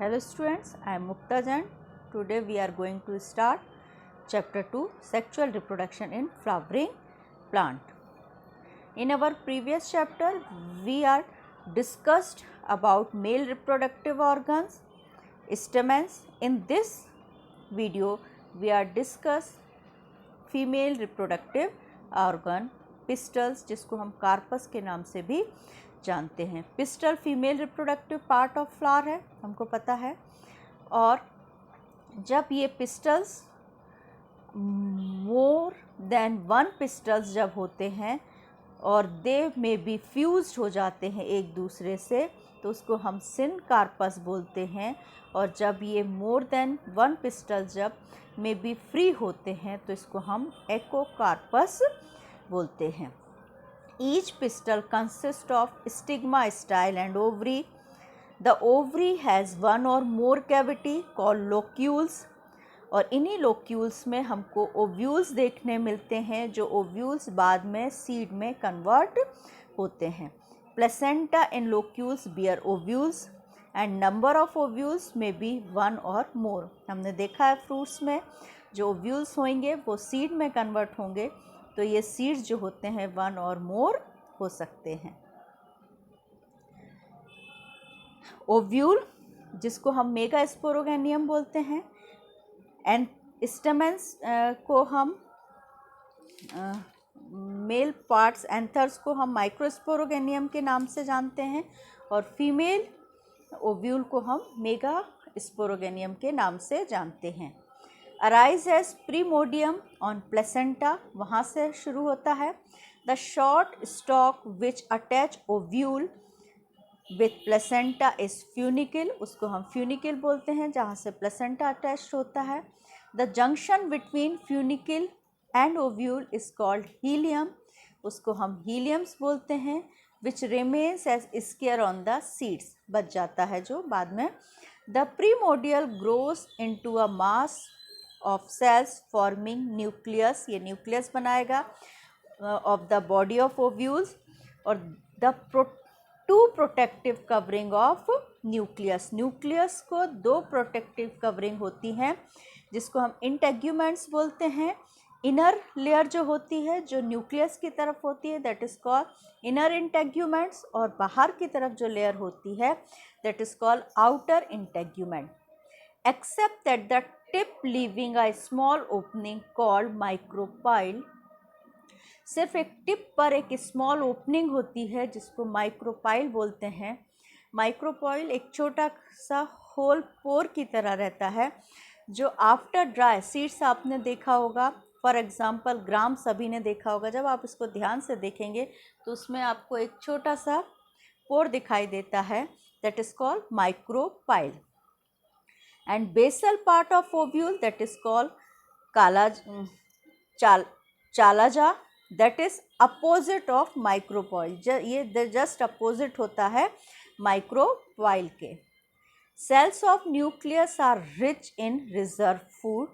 Hello students, I am Mukta Jain. Today we are going to start chapter 2 Sexual Reproduction in Flowering Plant. In our previous chapter we are discussed about male reproductive organs, stamens. In this video we are discuss female reproductive organ pistols, जिसको हम corpus के नाम से भी जानते हैं. Pistol female reproductive part of flower है, हमको पता है. और जब ये pistols more than one pistols जब होते हैं और दे में बी फ्यूज्ड हो जाते हैं एक दूसरे से, तो उसको हम सिनकार्पस बोलते हैं. और जब ये मोर देन वन पिस्टल्स जब में बी फ्री होते हैं तो इसको हम एकोकार्पस बोलते हैं. Each pistol consist of stigma style and ovary. The ovary has one और मोर कैविटी कॉल्ड लोक्यूल्स. और इन्हीं लोक्यूल्स में हमको ओव्यूल्स देखने मिलते हैं, जो ओव्यूल्स बाद में सीड में कन्वर्ट होते हैं. Placenta in locules bear ovules and number of ovules में बी वन और मोर. हमने देखा है फ्रूट्स में जो ओव्यूल्स होंगे वो सीड में कन्वर्ट होंगे, तो ये सीड्स जो होते हैं वन और मोर हो सकते हैं. ओव्यूल जिसको हम मेगा स्पोरोगेनियम बोलते हैं, एंड स्टेमेंस को हम मेल पार्ट्स एंथर्स को हम माइक्रोस्पोरोगेनियम के नाम से जानते हैं, और फीमेल ओव्यूल को हम मेगा स्पोरोगेनियम के नाम से जानते हैं. अराइज एज प्रीमोडियम ऑन प्लेसेंटा, वहाँ से शुरू होता है. The short stock which attach ovule with placenta is funicle, उसको हम फ्यूनिकल बोलते हैं जहाँ से प्लेसेंटा अटैच होता है. The junction between funicle and ovule is called hilum, उसको हम हीलियम्स बोलते हैं. Which remains as scar on the seeds, बच जाता है जो बाद में. The primordial grows into a mass of cells forming nucleus, ये न्यूक्लियस बनाएगा of the body of ovules. और the two protective covering of nucleus, nucleus को दो प्रोटेक्टिव कवरिंग होती हैं जिसको हम इंटेग्यूमेंट्स बोलते हैं. इनर लेयर जो होती है जो न्यूक्लियस की तरफ होती है that is called inner integuments, और बाहर की तरफ जो लेयर होती है that is called outer integument. Except that the tip leaving a small opening called micropyle, सिर्फ एक टिप पर एक स्मॉल ओपनिंग होती है जिसको माइक्रोपाइल बोलते हैं. माइक्रोपाइल एक छोटा सा होल पोर की तरह रहता है जो आफ्टर ड्राई सीड्स आपने देखा होगा. फॉर एग्ज़ाम्पल ग्राम सभी ने देखा होगा, जब आप इसको ध्यान से देखेंगे तो उसमें आपको एक छोटा सा पोर दिखाई देता है that is called micropyle. And basal part of ovule that is called chalaza, that is opposite of micropyle. ये जस्ट अपोजिट होता है माइक्रोपाइल के. Cells of nucleus are rich in reserve food.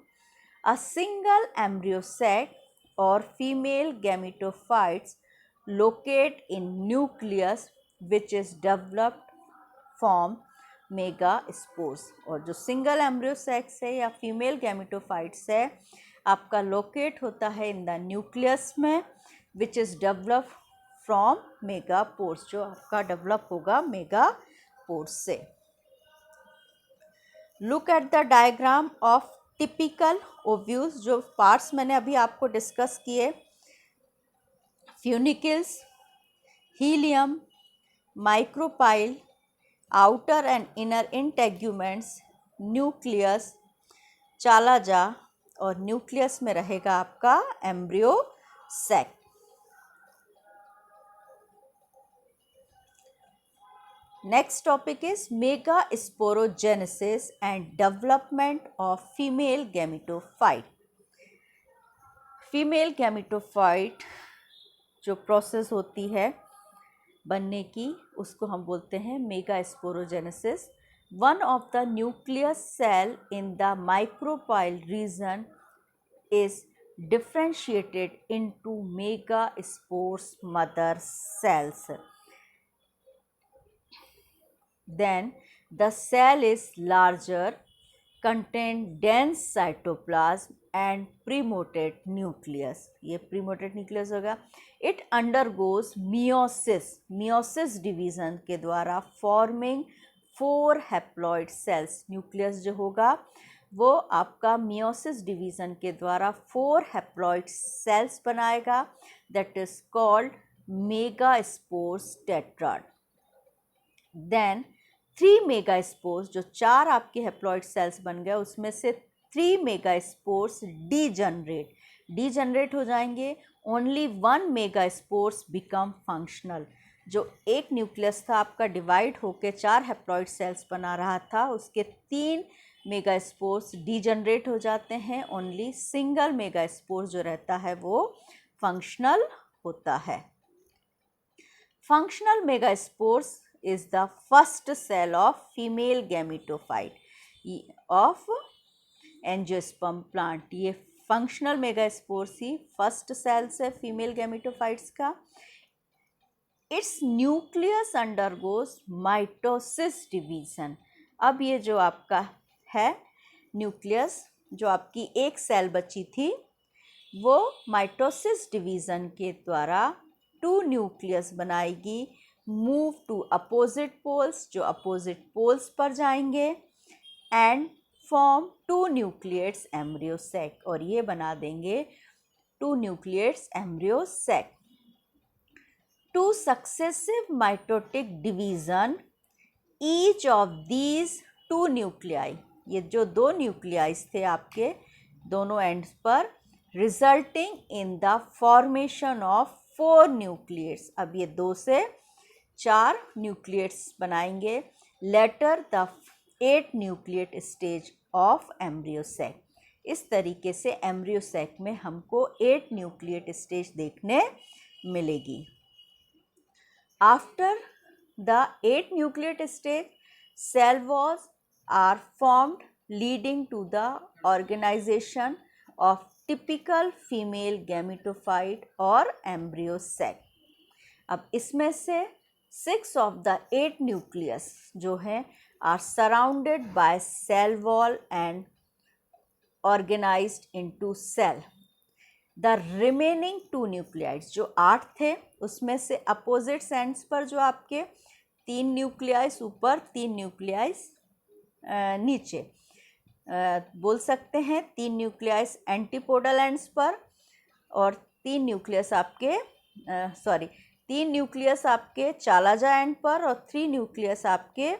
A single embryo sac or female gametophytes locate in nucleus which is developed from megaspores. और जो single embryo sex है या female gametophytes है आपका locate होता है इन द न्यूक्लियस में which is develop from megaspores, जो आपका डेवलप होगा मेगापोर्स से. Look at the diagram of typical ovules, जो पार्ट्स मैंने अभी आपको डिस्कस किए, funicles, hilum, micropyle, outer and inner integuments, nucleus, chalaza, और न्यूक्लियस में रहेगा आपका embryo sac. Next topic is megasporogenesis and development of female gametophyte. Female gametophyte जो प्रोसेस होती है बनने की उसको हम बोलते हैं megasporogenesis. One of the nucleus cell in the micropyle region is differentiated into megaspores mother cells. Then the cell is larger, contain dense cytoplasm and promoted nucleus. ये प्रीमोटेड न्यूक्लियस होगा। इट अंडरगोज मियोसिस डिवीजन के द्वारा forming 4 haploid sales. Nucleus जो होगा वो आपका meiosis division के द्वारा 4 हैप्लॉइड सेल्स बनाएगा, that is called megaspores tetrad. Then 3 megaspores, जो 4 आपके हैप्लॉइड सेल्स बन गए उसमें से 3 मेगास्पोर्स डीजनरेट हो जाएंगे। Only 1 megaspores become functional. जो एक न्यूक्लियस था आपका डिवाइड होकर 4 हैप्लॉइड सेल्स बना रहा था, उसके 3 मेगास्पोर्स डीजनरेट हो जाते हैं। ओनली सिंगल मेगास्पोर्स जो रहता है वो फंक्शनल होता है। Functional megaspores is the first cell of female gametophyte of angiosperm plant. ये फंक्शनल मेगास्पोर्स ही फर्स्ट सेल्स है फीमेल गैमेटोफाइट्स का। It's nucleus undergoes mitosis division. अब ये जो आपका है न्यूक्लियस, जो आपकी एक सेल बची थी, वो माइटोसिस डिवीजन के द्वारा 2 न्यूक्लियस बनाएगी, मूव टू अपोजिट पोल्स, जो अपोजिट पोल्स पर जाएंगे, and form 2 nucleates embryo sac, और ये बना देंगे 2 nucleates embryo sac. 2 successive mitotic division each of these 2 nuclei, ये जो 2 न्यूक्लियाइज थे आपके दोनों एंड्स पर, resulting in the formation of 4 nucleates. अब ये 2 से 4 न्यूक्लियट्स बनाएंगे। Later the 8 nucleate stage of embryo sac. इस तरीके से एम्ब्रियो सैक में हमको 8 न्यूक्लियट स्टेज देखने मिलेगी। After the 8 nucleate stage, cell walls are formed leading to the organisation of typical female gametophyte और एम्ब्रियो सैक। अब इसमें से 6 of the 8 nucleus जो हैं are surrounded by cell wall and organized into cell. The remaining 2 nuclei जो 8 थे उसमें से opposite ends पर जो आपके 3 न्यूक्लियाइस ऊपर 3 न्यूक्लियाइस नीचे, बोल सकते हैं 3 न्यूक्लियाइस एंटीपोडल एंड्स पर और 3 न्यूक्लियस आपके 3 न्यूक्लियस आपके चालाजा एंड पर और 3 न्यूक्लियस आपके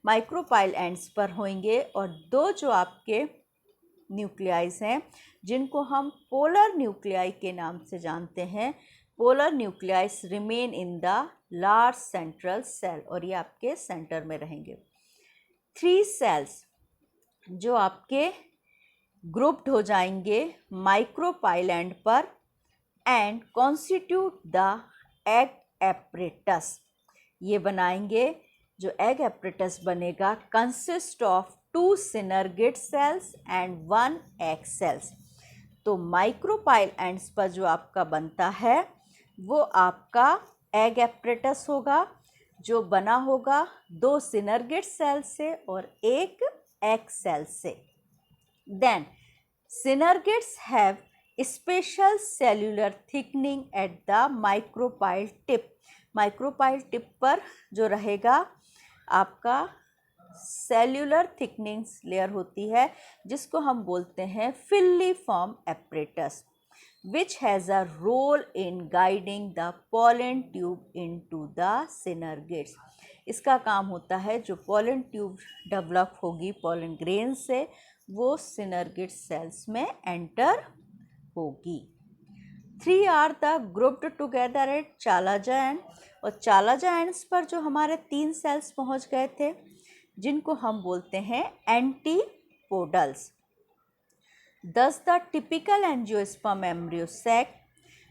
माइक्रोपाइल एंड्स पर होंगे, और 2 जो आपके न्यूक्लियाइस हैं जिनको हम पोलर न्यूक्लियाई के नाम से जानते हैं, polar nuclei remain in the large central cell, और ये आपके सेंटर में रहेंगे। 3 सेल्स जो आपके ग्रुप्ड हो जाएंगे माइक्रोपाइल एंड पर and constitute the egg apparatus. ये बनाएंगे, जो एग एपरेटस बनेगा consist of 2 synergid cells and 1 egg cells. तो माइक्रोपाइल एंड्स पर जो आपका बनता है वो आपका एग एपरेटस होगा, जो बना होगा 2 सिनर्गिड सेल से और 1 एग सेल से। Then synergids have special cellular thickening at the micropyle tip. Micropyle tip पर जो रहेगा आपका सेल्यूलर थिकनिंग लेयर होती है जिसको हम बोलते हैं filiform apparatus, which has a role in guiding the pollen tube into the synergids. इसका काम होता है जो पोलन ट्यूब डेवलप होगी पोलन ग्रेन से, वो सिनर्गिड सेल्स में एंटर होगी। 3 are the grouped together at chalaza end, और चालाजा एंड्स पर जो हमारे 3 सेल्स पहुंच गए थे जिनको हम बोलते हैं antipodals. Thus the typical angiosperm embryo sac,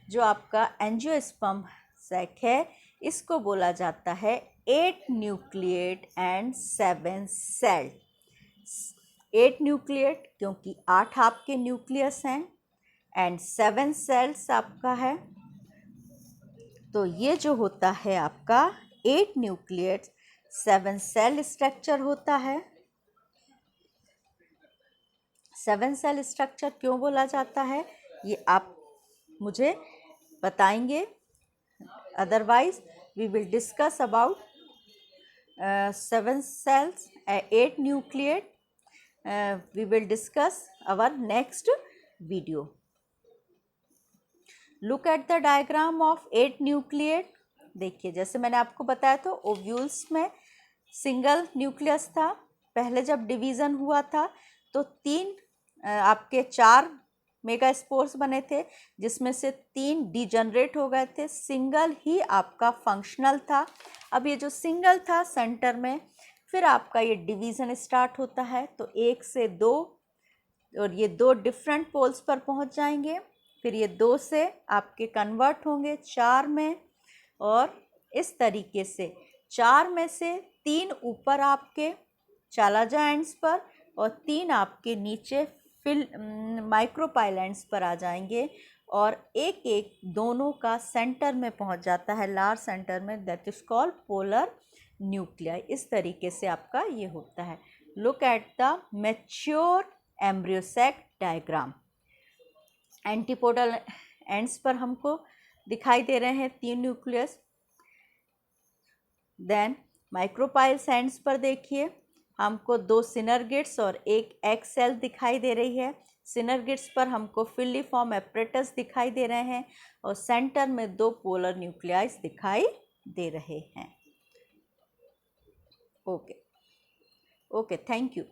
जो आपका एंजियोस्पर्म सैक है इसको बोला जाता है 8 न्यूक्लिएट एंड 7 सेल। 8 न्यूक्लिएट क्योंकि 8 आपके न्यूक्लियस हैं एंड 7 सेल्स आपका है, तो ये जो होता है आपका 8 न्यूक्लिएट 7 सेल स्ट्रक्चर होता है। 7 सेल स्ट्रक्चर क्यों बोला जाता है ये आप मुझे बताएंगे। Otherwise we will discuss about 7 cells, 8 nucleate. We will discuss our next video. Look at the diagram of 8 nucleate. देखिए जैसे मैंने आपको बताया तो ओव्यूल्स में सिंगल न्यूक्लियस था। पहले जब डिवीज़न हुआ था तो 4 मेगास्पोर्स बने थे, जिसमें से 3 डिजनरेट हो गए थे। सिंगल ही आपका फंक्शनल था। अब ये जो सिंगल था सेंटर में, फिर आपका ये डिवीज़न स्टार्ट होता है तो 1 से 2 और ये 2 डिफरेंट पोल्स पर पहुंच जाएंगे। फिर ये 2 से आपके कन्वर्ट होंगे 4 में, और इस तरीके से 4 में से 3 ऊपर आपके चालाजा एंड्स पर और 3 आपके नीचे माइक्रोपाइलेंट्स पर आ जाएंगे, और एक एक दोनों का सेंटर में पहुंच जाता है, लार्ज सेंटर में, that is called polar nuclei. इस तरीके से आपका ये होता है। Look at the mature embryo sac diagram. Antipodal ends पर हमको दिखाई दे रहे हैं 3 न्यूक्लियस। देन माइक्रोपाइल्स एंड्स पर देखिए हमको 2 सिनर्गिड्स और एक एग सेल दिखाई दे रही है। सिनर्गिड्स पर हमको फिलिफॉर्म एपरेटस दिखाई दे रहे हैं और सेंटर में 2 पोलर न्यूक्लियाइस दिखाई दे रहे हैं। Okay, thank you.